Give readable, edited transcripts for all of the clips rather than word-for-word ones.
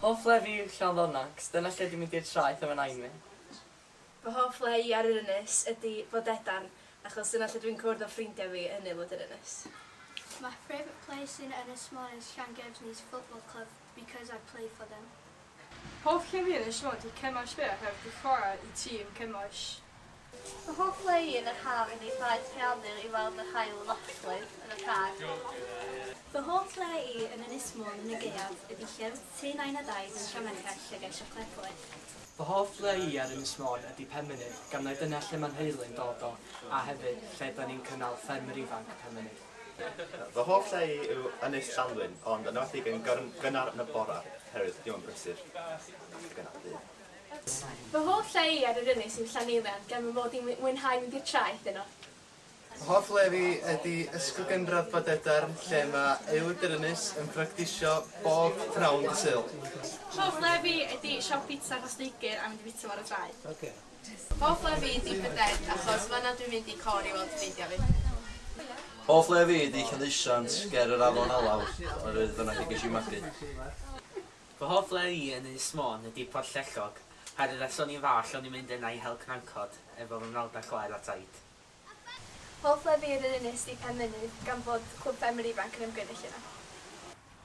Hoff le fi Llanddona, cos dyna lle dwi'n mynd i'r traeth efo nain mi. Fy hoff le i ar yr ynys ydy Bodedern, achos dyna lle dwi'n cwrdd o ffrindiau fi yn aelwyd yr ynys. My favourite place in Ynys Môn is Llanddona Football Club because I play for them. Hoff lle fi yn Ynys Môn ydy Cemmaes fi, heb di chwarae i tîm Cemmaes. Fy hoff le i yn yr haf ydy rhaid rhianir i weld yr haul lochlyd yn y car. Fy hoff le i yn Ynys Môn yn y gaeaf ydy llyfr Tŷ Nain a Daid yn Llanmecell lle geisio cledwyd. Fy hoff le i ar Ynys Môn ydy Penmynydd, gan na dyna lle mae'n heulu'n dod o, a hefyd lle da ni'n cynnal ffermyr ifanc Penmynydd. Fy hoff lle i yw Ynys Llanddwyn, ond yn enwedig yn gynnar yn y bora, herwydd diw'n brysur. Fy hoff le i ar yr ynys yw Llanddona, gan fod i'n mwynhau mynd i'r traeth yno. Fy hoff le fi ydy ysgol gynradd Bodedern, lle mae aelwyd yr ynys yn practisio bob pnawn dy Sul. Hoff le fi ydy siop pizza Rhosneigr a mynd i bita ar y traeth. Hoff le fi ydy Bodedern, achos fan'na dwi'n mynd i cor i weld ffrindiau fi. Hoff le fi ydy Llanddisiant ger yr afon alaw, oherwydd fyna chi ges i magu. Fy hoff le i yn Ynys Môn ydy Porth Llechog, herwydd os o'n i'n fach o'n i'n mynd yna i hel cnancod efo fy mrawd a chwaer a taid. Hoff le fi ar yr ynys ydy Penmynydd, gan bod clwb ffermyr ifanc yn ymgynnull yna.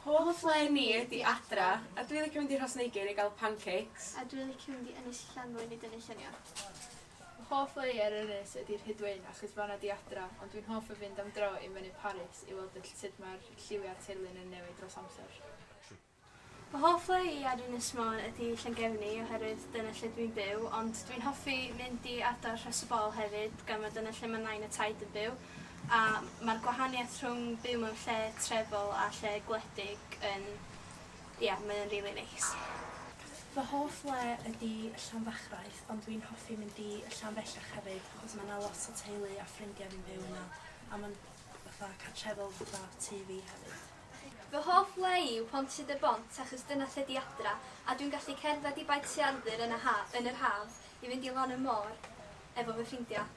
Hoff le ni ydy Adra, a dwi'n licio mynd i Rhosneigr i gael pancakes. A dwi'n licio mynd i Ynys Llanddwyn i dynnu lluniau. Hoff le i ar yr ynys ydy'r Rhydwyn, achos fan'na di Adra, ond dwi'n hoff o fynd am dro i fyny Paris i weld sut mae'r lliwiau teulu'n yn newid dros amser. Fy hoff le i ar Ynys Môn ydy Llangefni oherwydd dyna lle dwi'n byw, ond dwi'n hoffi mynd i ardal Rhosbol hefyd, gan bod dyna lle mae nain a taid yn byw. A mae'r gwahaniaeth rhwng byw mewn lle trefol a lle gwledig yn, mae'n rili neis. Fy hoff le ydy Llanfachraeth, ond dwi'n hoffi mynd i Llanfellach hefyd, achos mae yna lot o teulu a ffrindiau fi'n byw yna, a mae'n fatha cartrefol fatha tŷ fi hefyd. Fy hoff le i yw Pontydd y Bont achos dyna lle di Adra, a dwi'n gallu cerdded i Baet Siardyr yn yr haf i fynd i lan y môr efo fy ffrindiau.